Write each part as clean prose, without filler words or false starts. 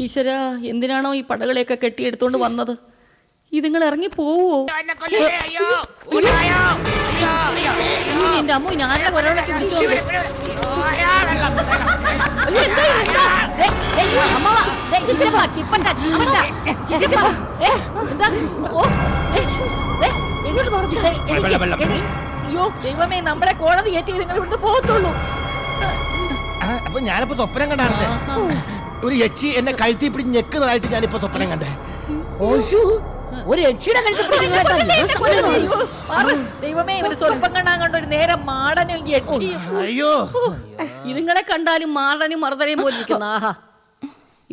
ഈശ്വര, എന്തിനാണോ ഈ പടകളെയൊക്കെ കെട്ടിയെടുത്തോണ്ട് വന്നത്? ഇതുങ്ങൾ ഇറങ്ങി പോവോ? എന്റെ അമ്മ ഞാനുള്ള ഒരാളൊക്കെ വിളിച്ചോ. അയ്യോ ദൈവമേ, നമ്മളെ കോടതി കയറ്റി നിങ്ങൾ ഇവിടുന്ന് പോകത്തുള്ളൂ. അപ്പൊ ഞാനിപ്പോ സ്വപ്നം കണ്ടാണല്ലേ, ഒരു യക്ഷി എന്നെ കഴുത്തി പിടിച്ച് ഞെക്കുന്നതായിട്ട് ഞാനിപ്പോ സ്വപ്നം കണ്ടേ. ഒരു യക്ഷിയുടെ ദൈവമേ, ഒരു സ്വല്പം കാണാൻ കണ്ട ഒരു നേരം മാടനും യക്ഷിയും. അയ്യോ, ഇതുങ്ങളെ കണ്ടാലും മാടനും മറുതലയും പോലെ ഇരിക്കുന്ന. ആഹാ,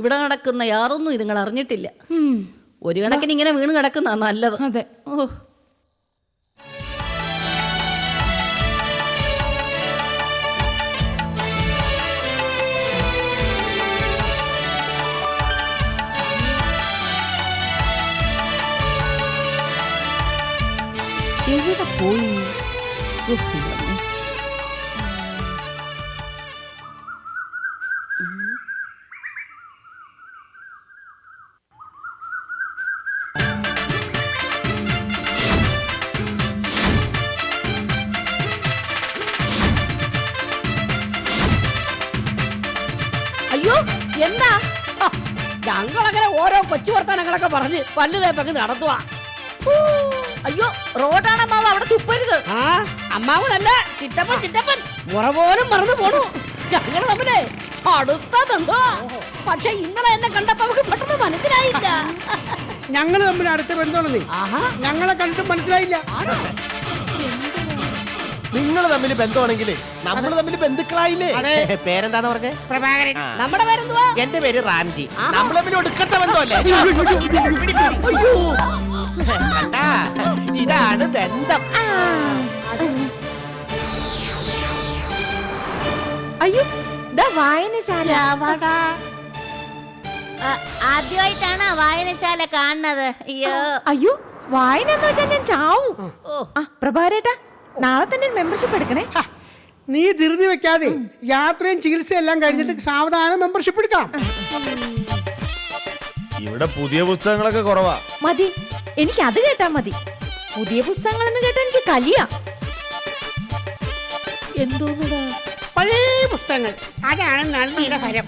ഇവിടെ നടക്കുന്ന യാതൊന്നും ഇതുങ്ങൾ അറിഞ്ഞിട്ടില്ല. ഒരു കണക്കിന് ഇങ്ങനെ വീണ് കിടക്കുന്ന നല്ലത്. അതെ. ഓ, എവിടെ പോയി? അയ്യോ, എന്താ? ഞങ്ങളങ്ങനെ ഓരോ കൊച്ചു വർത്താനങ്ങളൊക്കെ പറഞ്ഞ് പല്ല് തേപ്പൊക്കെ നടത്തുവാ. അയ്യോ, റോഡാണ് അമ്മാവ്, അവിടെ തുപ്പരുത്. ആ അമ്മാവനല്ല, ചിറ്റപ്പൻ ചിറ്റപ്പൻ മുറ പോലും മറന്നു പോണു. ഞങ്ങള് തമ്മിലേ അടുത്തതെന്തോ. പക്ഷെ ഇന്നലെ എന്നെ കണ്ടപ്പോ നമുക്ക് പെട്ടെന്ന് മനസ്സിലായില്ല. ഞങ്ങള് തമ്മിൽ അടുത്ത ബന്ധമാണെന്നേ. ഞങ്ങളെ കണ്ടിട്ട് മനസ്സിലായില്ല. നിങ്ങൾ തമ്മിൽ ബന്ധമാണെങ്കിൽ നമ്മൾ തമ്മിൽ ബന്ധുക്കളായില്ലേ? പേരെന്താന്ന് പറഞ്ഞേ? പ്രഭാകരൻ. നമ്മുടെ പേരെന്തുവാ? എന്റെ പേര് റാംജി. നമ്മൾ തമ്മിൽ ഒടുക്കത്തെ ബന്ധമല്ലേ? കണ്ടാ, ഇതാണ് ബന്ധം. അയ്യോ, വായനശാല. ആദ്യമായിട്ടാണ് വായനശാല കാണുന്നത്. അയ്യോ, വായന എന്ന് വെച്ചാൽ ഞാൻ ചാവും. പ്രഭാരേട്ടാ, നാളെ തന്നെ മെമ്പർഷിപ്പ് എടുക്കണേ. നീ ധൃതി വെക്കാതെ യാത്രയും ചികിത്സയും എല്ലാം കഴിഞ്ഞിട്ട് സാവധാനം മെമ്പർഷിപ്പ് എടുക്കാം. ഇവിടെ പുതിയ പുസ്തകങ്ങളൊക്കെ കുറവാ. മതി, എനിക്ക് അത് കേട്ടാ മതി. പുതിയ പുസ്തകങ്ങൾ എന്ന് കേട്ടാ എനിക്ക് കലിയാ. എന്തോന്നടാ? പഴയ പുസ്തകങ്ങൾ, അതാണ് നന്ദിയുടെ ഹരം.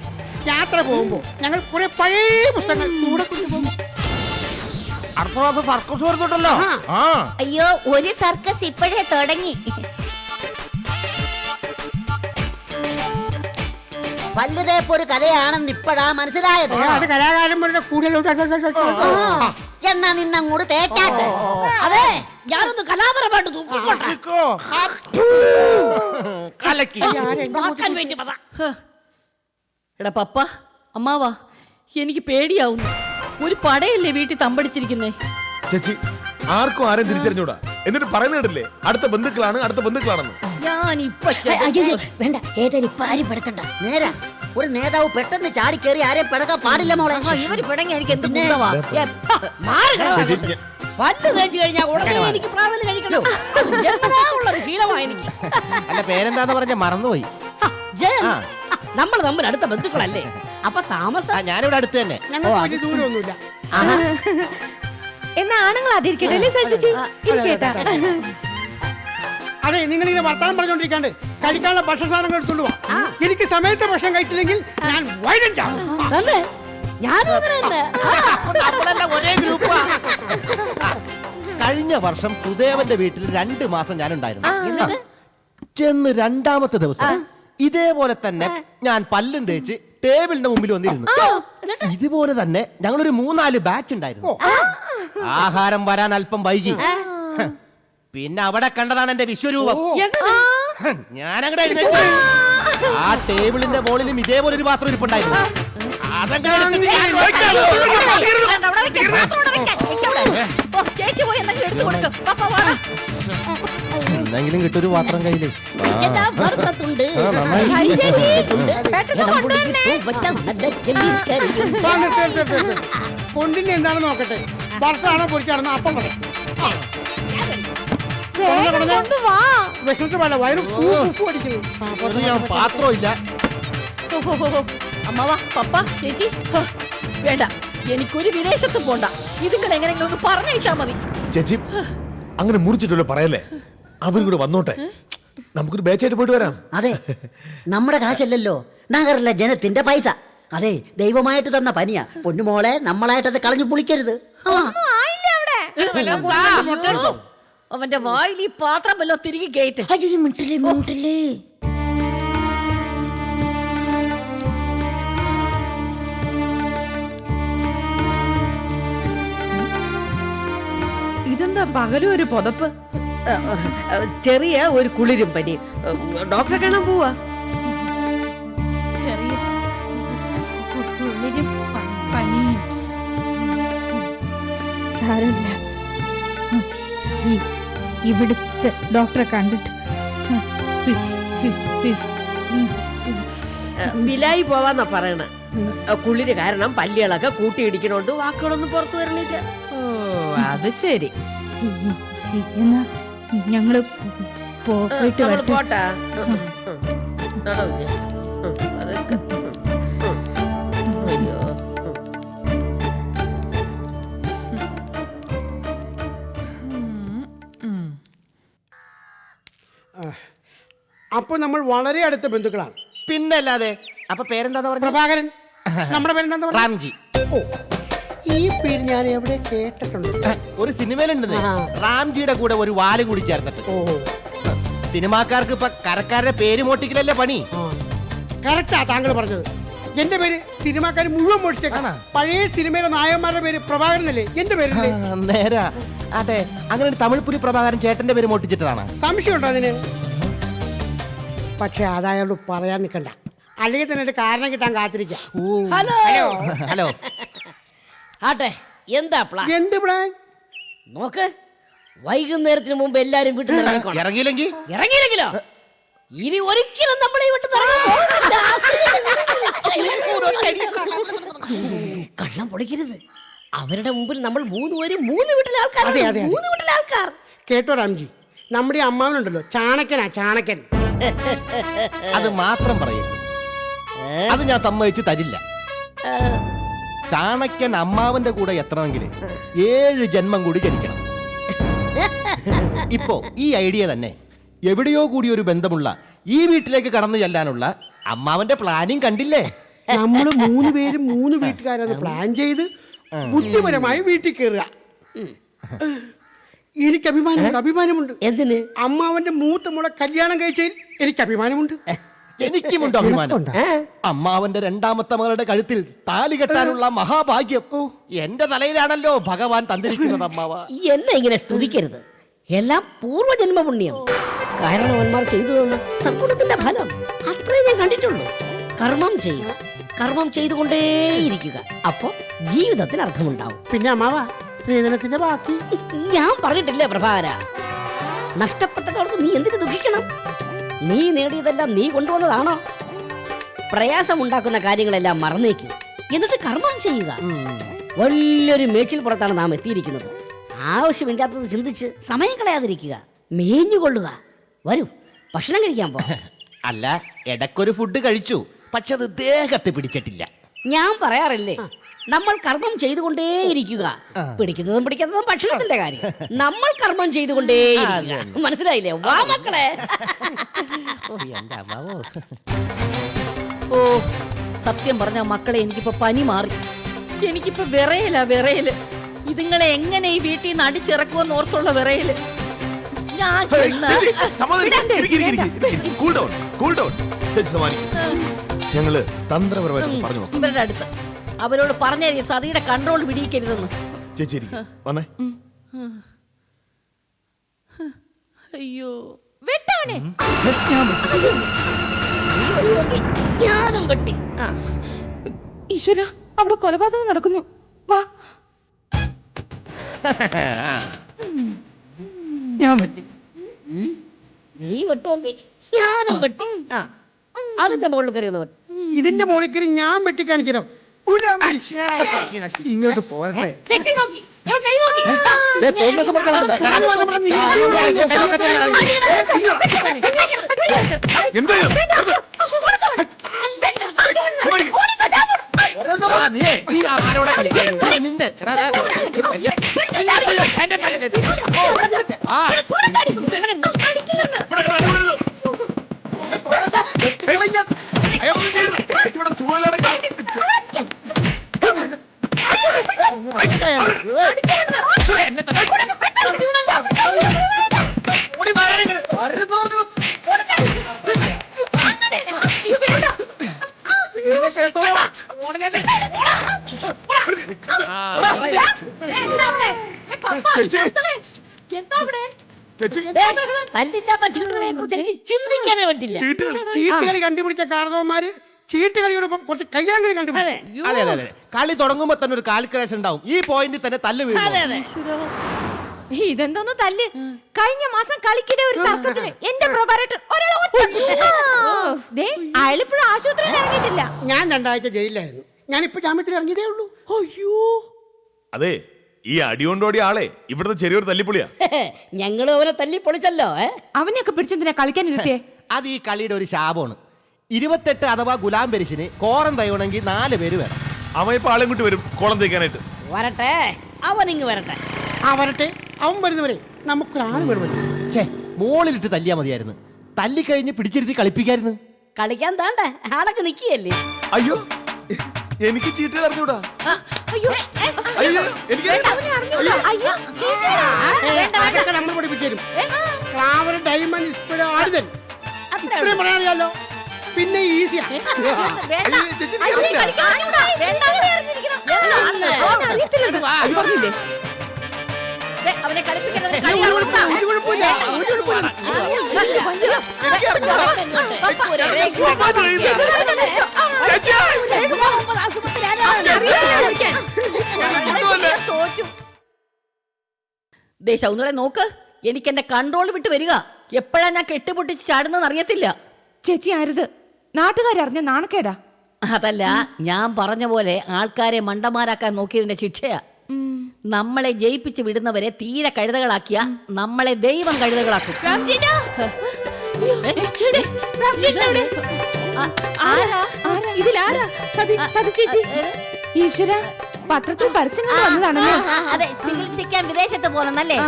യാത്ര പോകുമ്പോ ഞങ്ങൾ കുറെ പഴയ പുസ്തകങ്ങൾ കൂടെ കൊണ്ടുപോകും. അടുത്ത മാസം സർക്കസ് വരുന്നുണ്ടല്ലോ. അയ്യോ, ഒരു സർക്കസ് ഇപ്പോഴേ തുടങ്ങി. പല്ലുതേപ്പ് ഒരു കഥയാണെന്ന് ഇപ്പഴാ മനസ്സിലായത്. അത് കലാകാരന്മാരുടെ കൂടുതൽ. എന്നാ നിന്നങ്ങോട്ട് തേച്ചാത്ത. അതെ, ഞാനൊന്ന് കലാപരമായിട്ട് തൂക്കിക്കോട്ടെ. എടാ പപ്പ, അമ്മാവാ, എനിക്ക് പേടിയാവുന്നു. ഒരു പടയല്ലേ വീട്ടിൽ തമ്പടിച്ചിരിക്കുന്നേ. ചേച്ചി, ആർക്കും ആരെയും തിരിച്ചറിഞ്ഞൂടാ. എന്നിട്ട് പറയുന്ന കേട്ടില്ലേ, അടുത്ത ബന്ധുക്കളാണ്, അടുത്ത ബന്ധുക്കളാണെന്ന്. ഞാൻ ഇപ്പൊ വേണ്ട, ഏതായാലും ഇപ്പൊ ആരും പെടക്കണ്ട. നേരാ, ഒരു നേതാവ് പെട്ടെന്ന് ചാടി കയറി ആരെയും പെടക്കാൻ പാടില്ല മോളെ. ഇവര് പിടങ്ങി എനിക്ക് എന്ത് ഗുണവാ? ചേച്ചി, പല്ല് തേച്ച് കഴിഞ്ഞാൽ ഉടനെ എനിക്ക് പ്രാതല് കഴിക്കണം. ജന്മനാളുള്ളൊരു ശീലമാണ് എനിക്ക്. അല്ല, പേരെന്താന്ന് പറഞ്ഞ മറന്നുപോയി. നമ്മൾ തമ്മിൽ അടുത്ത ബന്ധുക്കളല്ലേ, അപ്പൊ താമസം. ഞാനിവിടെ അടുത്ത് തന്നെ. ഞങ്ങൾക്ക് വലിയ ദൂരമൊന്നുമില്ല. എന്നാ ആണുങ്ങൾ അതിരിക്കട്ടെ അല്ലേ ചേച്ചി? ഇരിക്കേട്ടാ. അതെ, നിങ്ങളിങ്ങനെ വർത്താനം പറഞ്ഞോണ്ടിരിക്കാണ്ട് കഴിക്കാനുള്ള ഭക്ഷണ സാധനങ്ങൾ എടുത്തോണ്ട് പോവാ. എനിക്ക് സമയത്ത് ഭക്ഷണം കഴിച്ചില്ലെങ്കിൽ ഞാൻ വൈലന്റ് ആവും. ഞാനും അങ്ങനെ തന്നെ. ഒരേ ഗ്രൂപ്പാ. കഴിഞ്ഞ വർഷം സുദേവന്റെ വീട്ടിൽ 2 മാസം ഞാൻ ഉണ്ടായിരുന്നു. ചെന്ന് 2ാമത്തെ ദിവസം ഇതേപോലെ തന്നെ ഞാൻ പല്ലും തേച്ച് ടേബിളിന്റെ മുമ്പിൽ വന്നിരുന്നു. ഇതുപോലെ തന്നെ ഞങ്ങളൊരു 3-4 ബാച്ച് ഉണ്ടായിരുന്നു. ആഹാരം വരാൻ അല്പം വൈകി. പിന്നെ അവിടെ കണ്ടതാണ് എന്റെ വിശ്വരൂപം. ഞാനങ്ങടെ എഴുന്നേറ്റ് ആ ടേബിളിന്റെ മുകളിലും ഇതേപോലെ ഒരു പാത്രം ഇരിപ്പുണ്ടായിരുന്നു. എന്തെങ്കിലും കിട്ടൊരു പാത്രം കയ്യില്. കൊണ്ടിന് എന്താണെന്ന് നോക്കട്ടെ. ഭർത്താണോ പൊരിക്കാണെന്ന് അപ്പം പറയാം. വിശന്നിട്ട് വേണ്ട, വയറ് അടിക്കുന്നു. പാത്രമില്ല. അമ്മാവാ, പപ്പ, ചേച്ചി, വേണ്ട, എനിക്കൊരു വിദേശത്ത് പോണ്ട. ഇതുങ്ങൾ എങ്ങനെയെങ്കിലും ഒന്ന് പറഞ്ഞയച്ചാ മതി. ചേച്ചി അങ്ങനെ മുറിച്ചിട്ടല്ലോ പറയല്ലേ, അവരും കൂടെ വന്നോട്ടെ, നമുക്കൊരു ബാച്ചായിട്ട് പോയിട്ട് വരാം. അതെ, നമ്മുടെ കാശല്ലല്ലോ, നഗറിലെ ജനത്തിന്റെ പൈസ. അതെ, ദൈവമായിട്ട് തന്ന പനിയാ. പൊന്നുമോളെ, നമ്മളായിട്ടത് കളഞ്ഞു പുളിക്കരുത്. അവന്റെ വായിൽ ഈ പാത്രം വല്ലോ തിരികെ കേട്ട്. മിണ്ടില്ലേ മിണ്ടില്ലേ. ഇതെന്താ പകലും ഒരു പുതപ്പ്? ചെറിയ ഒരു കുളിരും പനി. ഡോക്ടറെ കാണാൻ പോവാ. ചെറിയ കുളിരും പനിയും. സാരമില്ല, ഇവിടുത്തെ ഡോക്ടറെ കണ്ടിട്ട് വിലായി പോവാന്നാ പറയണ. കുളിര് കാരണം പല്ലികളൊക്കെ കൂട്ടിയിടിക്കണോണ്ട് വാക്കുകളൊന്നും പുറത്തു വരണില്ല. ഓ, അത് ശരി. എന്നാ ഞങ്ങള് പോയിട്ട് നമ്മള് വരട്ടെ. പോട്ടാ. നടന്നു. അതൊക്കെ. അയ്യോ. അപ്പൊ നമ്മൾ വളരെ അടുത്ത ബന്ധുക്കളാണ്. പിന്നല്ലാതെ. അപ്പൊ പേരെന്താന്ന് പറഞ്ഞ? പ്രഭാകരൻ. നമ്മുടെ പേരെന്താ? റാംജി. ഓ, ഈ പേര് ഞാൻ എവിടെ കേട്ടിട്ടുണ്ട്. ഒരു സിനിമയിലുണ്ട് ആ. റാംജിയുടെ കൂടെ ഒരു വാലും കൂടി ചേർത്തിട്ട്. ഓ, സിനിമാക്കാർക്ക് ഇപ്പൊ കരക്കാരുടെ പേര് മോട്ടിക്കലല്ലേ പണി. കറക്റ്റാ താങ്കൾ പറഞ്ഞത്. എന്റെ പേര് സിനിമാക്കാർ മുഴുവൻ മോഷിച്ചേക്കാണ്. പഴയ സിനിമയിലെ നായകന്മാരുടെ പേര് പ്രഭാകരനല്ലേ, എന്റെ പേരല്ലേ? നേരാ. അതെ, അങ്ങനെ ഒരു തമിഴ് പുലി പ്രഭാകരൻ ചേട്ടന്റെ പേര് മോട്ടിച്ചിട്ടാണ്. സംശയമുണ്ടോ അതിന്? പക്ഷെ അതായോട് പറയാൻ നിൽക്കണ്ട, അല്ലെങ്കിൽ തന്നെ ഒരു കാരണം കിട്ടാൻ കാത്തിരിക്കാം. ഹലോ. ഹലോ. ആട്ടെ, എന്താ പ്ലാൻ? എന്ത് പ്ലാൻ? നോക്ക്, വൈകുന്നേരത്തിന് മുമ്പ് എല്ലാരും വീട്ടിൽ നിന്ന് ഇറങ്ങിക്കോണം. ഇറങ്ങിയില്ലെങ്കിൽ ഇറങ്ങിയില്ലെങ്കിലോ ഇനി ഒരിക്കലും നമ്മളെ വീട്ടിൽ നിന്ന് ഇറങ്ങാൻ പോകുന്നില്ല. കള്ളം പൊളിക്കരുത്. അവരുടെ മുമ്പിൽ നമ്മൾ മൂന്ന് പേരും മൂന്ന് വീട്ടിലെ ആൾക്കാർ. അതെ, അതെ, അതെ. മൂന്ന് വീട്ടിലെ ആൾക്കാർ. കേട്ടോ രാംജി, നമ്മുടെ ഈ അമ്മാവനുണ്ടല്ലോ, ചാണക്യനാ ചാണക്യൻ. അത് മാത്രം പറയരുത്, അത് ഞാൻ സമ്മതിച്ച് തരില്ല. ചാണക്യൻ അമ്മാവന്റെ കൂടെ എത്തണമെങ്കിൽ 7 ജന്മം കൂടി ജനിക്കണം. ഇപ്പോ ഈ ഐഡിയ തന്നെ എവിടെയോ കൂടി ഒരു ബന്ധമുള്ള ഈ വീട്ടിലേക്ക് കടന്നു ചെല്ലാനുള്ള അമ്മാവന്റെ പ്ലാനിങ് കണ്ടില്ലേ? നമ്മൾ 3 പേരും 3 വീട്ടുകാരാണ് പ്ലാൻ ചെയ്ത് ബുദ്ധിപരമായി വീട്ടിൽ കയറുക. എനിക്ക് അഭിമാനമുണ്ട്. എന്തിന്? അമ്മാവന്റെ മൂത്ത മോളെ കല്യാണം കഴിച്ചതിൽ എനിക്ക് അഭിമാനമുണ്ട്. എനിക്കുമുണ്ട് അഭിമാനം. അമ്മാവന്റെ 2ാമത്തെ മകളുടെ കഴുത്തിൽ താലി കെട്ടാനുള്ള മഹാഭാഗ്യം എന്റെ തലയിലാണല്ലോ ഭഗവാൻ തന്നിരിക്കുന്നത്. അമ്മാവ, എന്നെ ഇങ്ങനെ സ്തുതിക്കരുത്. എല്ലാം പൂർവ്വജന്മ പുണ്യം. കാരണവന്മാർ ചെയ്തു തന്ന സദ്ഗുണത്തിന്റെ ഫലം അത്രേ ഞാൻ കണ്ടിട്ടുള്ളൂ. കർമ്മം ചെയ്യുക, കർമ്മം ചെയ്തുകൊണ്ടേയിരിക്കുക. അപ്പോ ജീവിതത്തിന് അർത്ഥമുണ്ടാവും. പിന്നെ അമ്മാവ, സ്ത്രീധനത്തിന്റെ ബാക്കി ഞാൻ പറഞ്ഞിട്ടില്ലേ പ്രഭാകര? നഷ്ടപ്പെട്ടതോടൊപ്പം നീ എന്തിനു ദുഃഖിക്കണം? നീ നേടിയതെല്ലാം നീ കൊണ്ടുവന്നതാണോ? പ്രയാസമുണ്ടാക്കുന്ന കാര്യങ്ങളെല്ലാം മറന്നേക്കുക, എന്നിട്ട് കർമ്മം ചെയ്യുക. വലിയൊരു മേച്ചിൽ പുറത്താണ് നാം എത്തിയിരിക്കുന്നത്. ആവശ്യമില്ലാത്തത് ചിന്തിച്ച് സമയം കളയാതിരിക്കുക, മേഞ്ഞുകൊള്ളുക. വരൂ, ഭക്ഷണം കഴിക്കാൻ പോ. അല്ല, ഇടയ്ക്കൊരു ഫുഡ് കഴിച്ചു, പക്ഷെ അത് ദേഹത്തെ പിടിച്ചിട്ടില്ല. ഞാൻ പറയാറില്ലേ, നമ്മൾ കർമ്മം ചെയ്തുകൊണ്ടേയിരിക്കുക. പിടിക്കുന്നതും പിടിക്കുന്നതും ഭക്ഷണത്തിന്റെ കാര്യം. നമ്മൾ കർമ്മം ചെയ്തുകൊണ്ടേയിരിക്കുക. മനസ്സിലായില്ലേ? വാ മക്കളെ. ഓ, സത്യം പറഞ്ഞ മക്കളെ, എനിക്കിപ്പോ പനി മാറി. എനിക്കിപ്പോ വിറയല്. ഇതുങ്ങളെ എങ്ങനെ ഈ വീട്ടിൽ നിന്ന് അടിച്ചിറക്കുമെന്ന് ഓർത്തുള്ള വിറയല്. ഞാൻ ഞങ്ങള് തന്ത്രപരമായിട്ട് പറഞ്ഞു നോക്കാം. ഇവരുടെ അടുത്ത് അവരോട് പറഞ്ഞ സതിയുടെ കൺട്രോൾ പിടിക്കരുതെന്ന്. ചേച്ചി വന്നേ. അയ്യോ, വെട്ടവനെ. ഞാനും വെട്ടി. ഈശ്വര, അവിടെ കൊലപാതകം നടക്കുന്നു. വാ. ഞാൻ പറ്റി. നീ വെട്ടുമെങ്കിൽ ഞാനും വെട്ടി. അതിന്റെ മുകളിൽ കയറിയൊന്ന് വെട്ടി. ഇതിന്റെ മോളിൽ കയറി ഞാൻ വെട്ടിക്കാണിക്കണം. ഇങ്ങോട്ട് പോരട്ടെ. എന്താ നിന്റെ തല്ലില്ലാത്ത ചീട്ടുകളെ കുറിച്ച് എനിക്ക് ചിന്തിക്കാനേ പറ്റില്ല. ചീട്ടുകളി കണ്ടുപിടിച്ച കാരണവന്മാര് ചീട്ടുകളിയോടൊപ്പം കുറച്ച് കയ്യാങ്കളി കണ്ടുപിടിച്ചു. അതെ അതെ അതെ കളി തുടങ്ങുമ്പോ തന്നെ ഒരു കാൽക്കുലേഷൻ ഉണ്ടാവും. ഈ പോയിന്റിൽ തന്നെ തല്ല് വീഴും. ഇതെന്തോന്ന് തല്ല്? കഴിഞ്ഞ മാസം കളിക്കിടെ ഒരു തർക്കത്തിന് എന്റെ പ്രൊബാരേറ്റർ അയാളിപ്പോഴും ആശുപത്രിയിൽ ഇറങ്ങിയിട്ടില്ല. ഞാൻ 2 ആഴ്ച ജയിലിലായിരുന്നു. ഞാനിപ്പോ ജാമ്യത്തിൽ ഇറങ്ങിയതേ ഉള്ളൂ. അയ്യോ, അതെ, ഈ അടികൊണ്ടോടിയ ആളെ ഇവിടുത്തെ ചെറിയൊരു തല്ലിപ്പൊളിയാ. ഞങ്ങളും അവനെ തല്ലി പൊളിച്ചല്ലോ. അവനെയൊക്കെ പിടിച്ചെന്തിനാ കളിക്കാൻ ഇരുത്തിയേ? അത് ഈ കളിയുടെ ഒരു ശാപമാണ്. 28 അഥവാ ഗുലാം പെരിശിന് കോറം തയ്യണമെങ്കിൽ 4 പേര് വേണം. അവൻ ഇപ്പൊ ആളെ ഇങ്ങോട്ട് വരും കോളം തേക്കാനായിട്ട്. വരട്ടെ, അവൻ ഇങ്ങ് വരട്ടെ. വരട്ടെ, അവൻ വരുന്നവരെ നമുക്കൊരാൾ വേണം. ഛേ, മോളിലിട്ട് തല്ലിയാ മതിയായിരുന്നു. തല്ലിക്കഴിഞ്ഞ് പിടിച്ചിരുത്തി കളിപ്പിക്കായിരുന്നു. കളിക്കാൻ താണ്ടേ ആളൊക്കെ നിക്കുകയല്ലേ. അയ്യോ, എനിക്ക് ചീട്ട് അറിഞ്ഞൂടാ. അയ്യോ, അയ്യോ, എനിക്ക് അയ്യോ, അതൊക്കെ നമ്മൾ പഠിപ്പിച്ചു തരും. ക്ലാവർ ഡയമണ്ട് ഇപ്പോഴും ആടുതൻ ഇത്രയും പറയാറിയാലോ. പിന്നെ ഈസിയാ. അവനെ കളിപ്പിക്കുന്നത് ഒരു കുഴപ്പമില്ല, ഒരു കുഴപ്പമില്ല. ദേശൗന്നരെ നോക്ക്, എനിക്ക് എന്റെ കൺട്രോൾ വിട്ട് വരിക. എപ്പോഴാ ഞാൻ കെട്ടുപൊട്ടിച്ച് ചാടുന്നെന്ന് അറിയത്തില്ല. ചേച്ചി ആരുത്, നാട്ടുകാരറിഞ്ഞ നാണക്കേടാ. അതല്ല, ഞാൻ പറഞ്ഞ പോലെ ആൾക്കാരെ മണ്ടന്മാരാക്കാൻ നോക്കിയതിന്റെ ശിക്ഷയാ. നമ്മളെ ജയിപ്പിച്ച് വിടുന്നവരെ തീരെ കഴുതകളാക്കിയ നമ്മളെ ദൈവം കഴുതകളാക്കും. ഇതിലാരാ? സതി ചേച്ചി. ഈശ്വര, പത്രത്തിൽ പരസ്യങ്ങൾ വന്നതാണല്ലോ. അതെ, ചികിത്സിക്കാൻ വിദേശത്ത് പോകുന്നല്ലേ?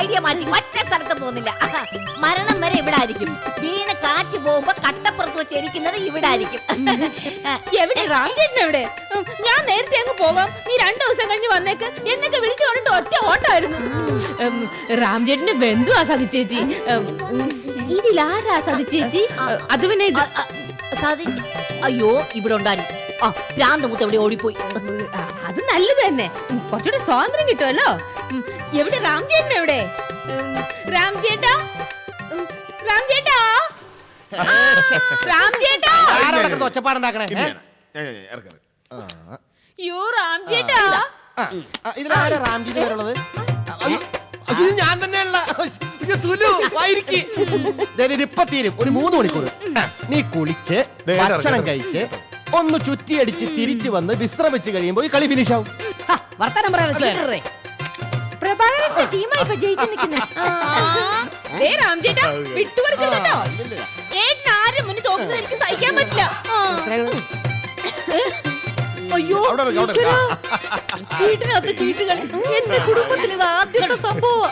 ഐഡിയ മാറ്റി മറ്റേ സ്ഥലത്ത് പോകുന്നില്ല. മരണം വരെ ഇവിടെ ആയിരിക്കും. വീണ് കാറ്റ് പോകുമ്പോ കട്ടപ്പുറത്ത് വെച്ച് എരിക്കുന്നത് ഇവിടെ ആയിരിക്കും. എവിടെ റാംജേട്ടൻ? എവിടെ? ഞാൻ നേരത്തെ അങ്ങ് പോകാം, നീ 2 ദിവസം കഴിഞ്ഞ് വന്നേക്ക് എന്നൊക്കെ വിളിച്ചു കൊണ്ടിട്ട് ഒറ്റ ഓട്ടമായിരുന്നു. റാംജേട്ടന്റെ ബന്ധുവാ സതി ചേച്ചി. ഇതിലാരാ സതി ചേച്ചി? അത് പിന്നെ ഇത് സാധിച്ചു. അയ്യോ, ഇവിടെ ഉണ്ടായിരുന്നു. ആ, ഭ്രാന്ത് മുത്ത് എവിടെ ഓടിപ്പോയി. അത് നല്ലത് തന്നെ, കുറച്ചുകൂടെ സ്വാതന്ത്ര്യം കിട്ടുമല്ലോ. എവിടെ റാംജേട്ടൻ? എവിടെ റാംജേട്ടാ? റാംജേട്ടാ, റാംജേട്ടാ, ഒച്ചപ്പാടുണ്ടാക്കണേ. യോ റാംജേട്ടാ. ഇതിലാരാ റാംജിത് വരുള്ളത്? ഞാൻ തന്നെയുള്ള ഇപ്പൊ തീരും. ഒരു 3 മണിക്കൂർ നീ കുളിച്ച് ഭക്ഷണം കഴിച്ച് ഒന്ന് ചുറ്റിയടിച്ച് തിരിച്ചു വന്ന് വിശ്രമിച്ച് കഴിയുമ്പോ ഈ കളി ഫിനിഷ് ആവും. വർത്തമാനം പറയാൻ പ്രഭാകരന്റെ ടീമായി ഇപ്പൊ ജയിച്ചു നിൽക്കുന്നേ. റാംജേട്ടാ, വിട്ടുകൊടുക്കുന്നുണ്ടോ? ഏട്ടൻ ആരും മുന്നിൽ തോന്നുന്നത് എനിക്ക് സഹിക്കാൻ പറ്റില്ല. അയ്യോ, ഈശ്വരാ, വീട്ടിനകത്ത് ചീട്ടുകളി. എന്റെ കുടുംബത്തിൽ ഇത് ആദ്യത്തെ സംഭവം.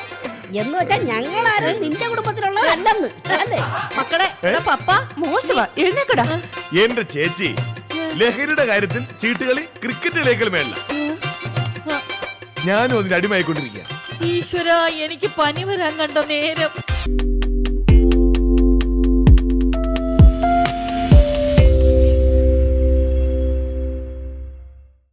എന്ന് വെച്ചാൽ ഞങ്ങളാരും നിന്റെ കുടുംബത്തിലുള്ളതല്ലെന്ന് അല്ലേ മക്കളെ, പപ്പ മോശമാ, എഴുന്നേക്കടാ. എന്റെ ചേച്ചി, ലഹരിയുടെ കാര്യത്തിൽ ചീട്ടുകളി ക്രിക്കറ്റ് കളിയേക്കാൾ മേളില്ല. ഞാനും അതിന് അടിമയായിക്കൊണ്ടിരിക്കുക. ഈശ്വര, എനിക്ക് പനി വരാൻ കണ്ട നേരം.